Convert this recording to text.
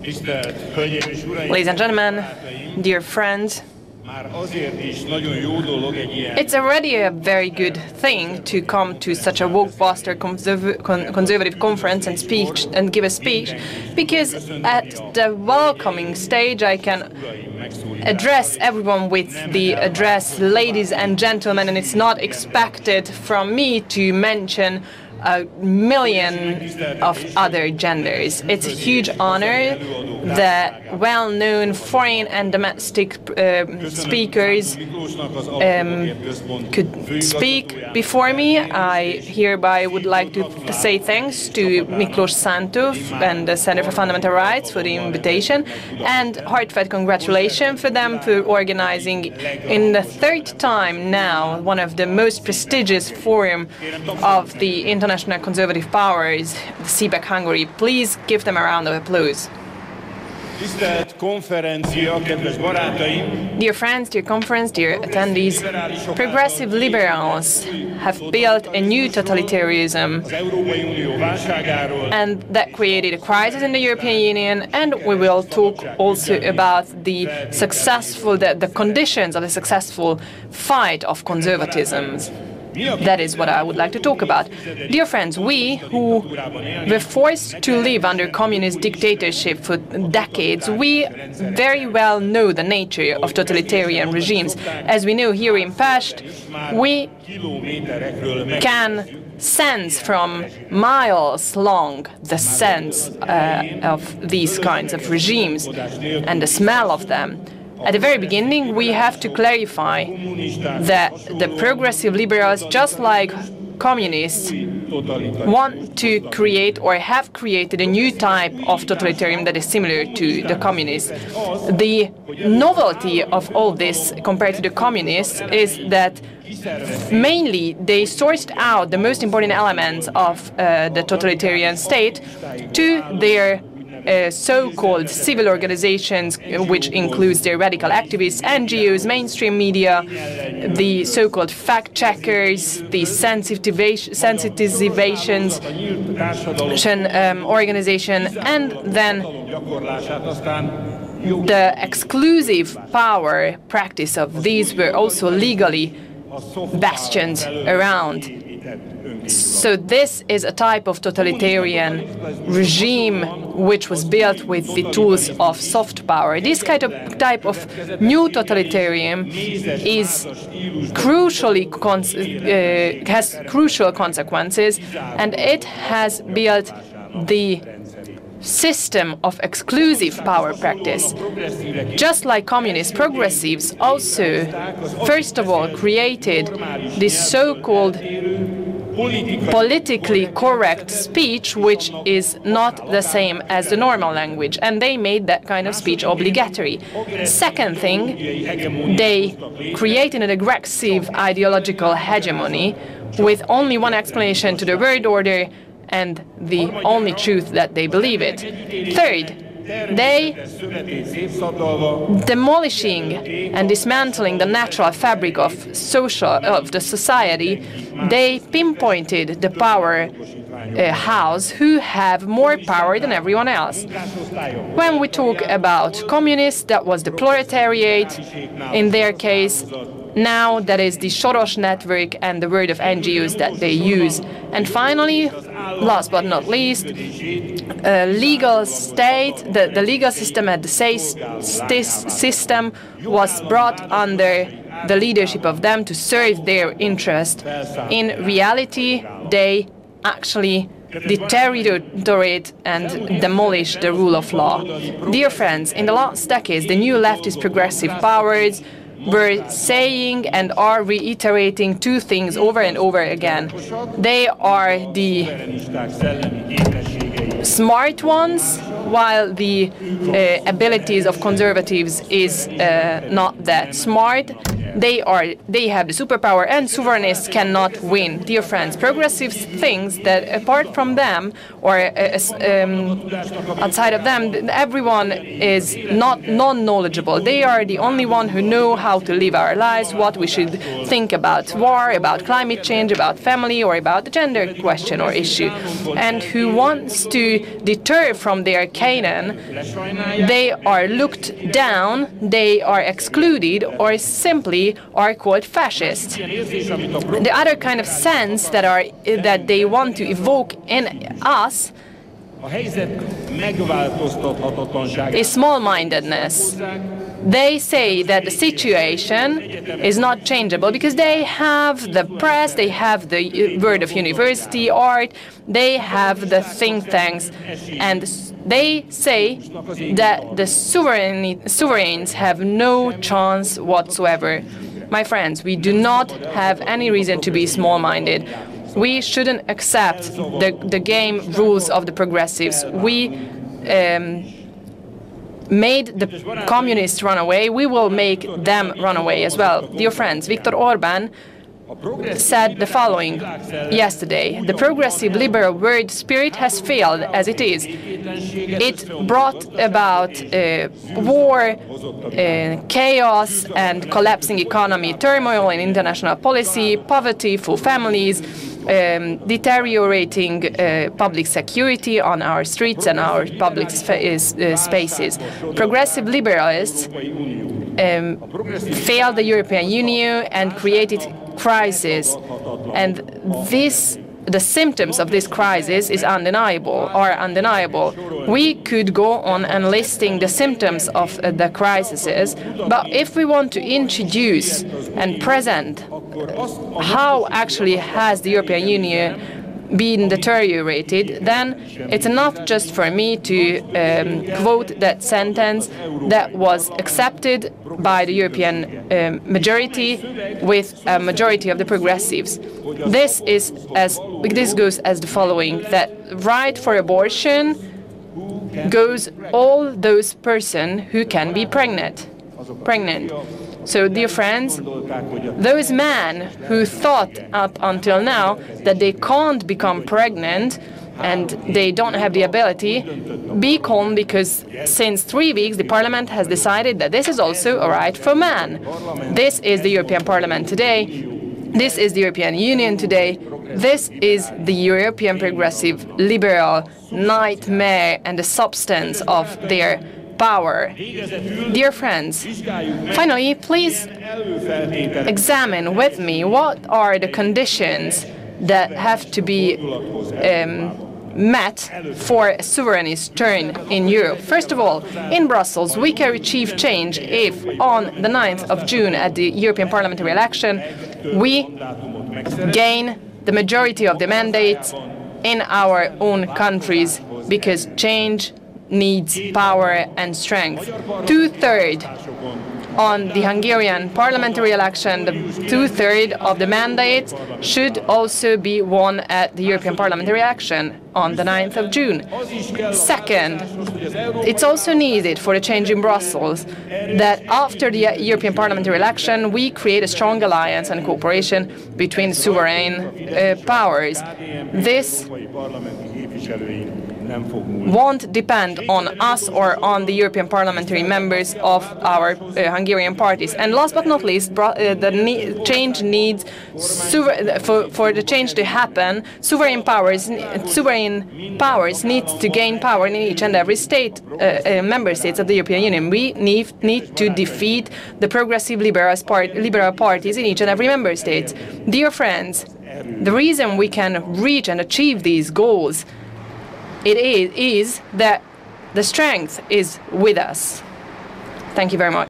Ladies and gentlemen, dear friends, it's already a very good thing to come to such a woke-buster conservative conference and give a speech, because at the welcoming stage I can address everyone with the address ladies and gentlemen, and it's not expected from me to mention a million of other genders. It's a huge honor that well-known foreign and domestic speakers could speak before me. I hereby would like to say thanks to Miklós Sántov and the Center for Fundamental Rights for the invitation, and heartfelt congratulations for them for organizing in the third time now one of the most prestigious forum of the international conservative powers, the CPAC Hungary. Please give them a round of applause. Dear friends, dear conference, dear attendees, progressive liberals have built a new totalitarianism, and that created a crisis in the European Union, and we will talk also about the conditions of the successful fight of conservatism. That is what I would like to talk about. Dear friends, we who were forced to live under communist dictatorship for decades, we very well know the nature of totalitarian regimes. As we know here in Pest, we can sense from miles long the sense of these kinds of regimes and the smell of them. At the very beginning, we have to clarify that the progressive liberals, just like communists, want to create or have created a new type of totalitarian that is similar to the communists. The novelty of all this compared to the communists is that mainly they sourced out the most important elements of the totalitarian state to their so-called civil organizations, which includes the radical activists, NGOs, mainstream media, the so-called fact-checkers, the sensitizations organization, and then the exclusive power practice of these were also legally bastions around. So this is a type of totalitarian regime which was built with the tools of soft power. This type of new totalitarian is has crucial consequences, and it has built the system of exclusive power practice. Just like communist progressives also, first of all, created this so-called politically correct speech, which is not the same as the normal language, and they made that kind of speech obligatory. Second thing, they created an aggressive ideological hegemony with only one explanation to the world order and the only truth that they believe it. Third, they demolishing and dismantling the natural fabric of the society, they pinpointed the power house who have more power than everyone else. When we talk about communists, that was the proletariat in their case. Now that is the Soros network and the word of NGOs that they use. And finally, last but not least, legal state, the legal system at the system was brought under the leadership of them to serve their interest. In reality, they actually deteriorate and demolish the rule of law. Dear friends, in the last decades, the new leftist progressive powers were saying and are reiterating two things over and over again. They are the smart ones, while the abilities of conservatives is not that smart. They have the superpower, and sovereignists cannot win. Dear friends, progressives think that apart from them or outside of them, everyone is not non-knowledgeable. They are the only one who know how to live our lives, what we should think about war, about climate change, about family, or about the gender question or issue, and who wants to deter from their Canaan, they are looked down, they are excluded, or simply are called fascists. The other kind of sense that they want to evoke in us is small-mindedness. They say that the situation is not changeable because they have the press, they have the word of university, art, they have the think tanks, and they say that the sovereigns have no chance whatsoever. My friends, we do not have any reason to be small-minded. We shouldn't accept the game rules of the progressives. We made the communists run away. We will make them run away as well. Dear friends, Viktor Orban said the following yesterday: the progressive liberal world spirit has failed as it is. It brought about war, chaos and collapsing economy, turmoil in international policy, poverty for families, deteriorating public security on our streets and our public spaces. Progressive liberalists failed the European Union and created crisis, and the symptoms of this crisis are undeniable. We could go on and listing the symptoms of the crises, but if we want to introduce and present how actually has the European Union been deteriorated, then it's enough just for me to quote that sentence that was accepted by the European majority with a majority of the progressives. This goes as the following: that right for abortion goes all those persons who can be pregnant. So, dear friends, those men who thought up until now that they can't become pregnant and they don't have the ability, be calm, because since 3 weeks the Parliament has decided that this is also a right for men. This is the European Parliament today. This is the European Union today. This is the European progressive liberal nightmare and the substance of their power. Dear friends, finally, please examine with me what are the conditions that have to be met for a sovereignist turn in Europe. First of all, in Brussels, we can achieve change if on the 9th of June at the European parliamentary election, we gain the majority of the mandates in our own countries, because change needs power and strength. 2/3 on the Hungarian parliamentary election, the 2/3 of the mandates should also be won at the European parliamentary election on the 9th of June. Second, it's also needed for the change in Brussels that after the European parliamentary election, we create a strong alliance and cooperation between sovereign powers. This won't depend on us or on the European parliamentary members of our Hungarian parties. And last but not least, the change needs, for the change to happen, sovereign powers need to gain power in each and every state, member states of the European Union. We need to defeat the progressive liberal parties in each and every member state. Dear friends, the reason we can reach and achieve these goals is that the strength is with us. Thank you very much.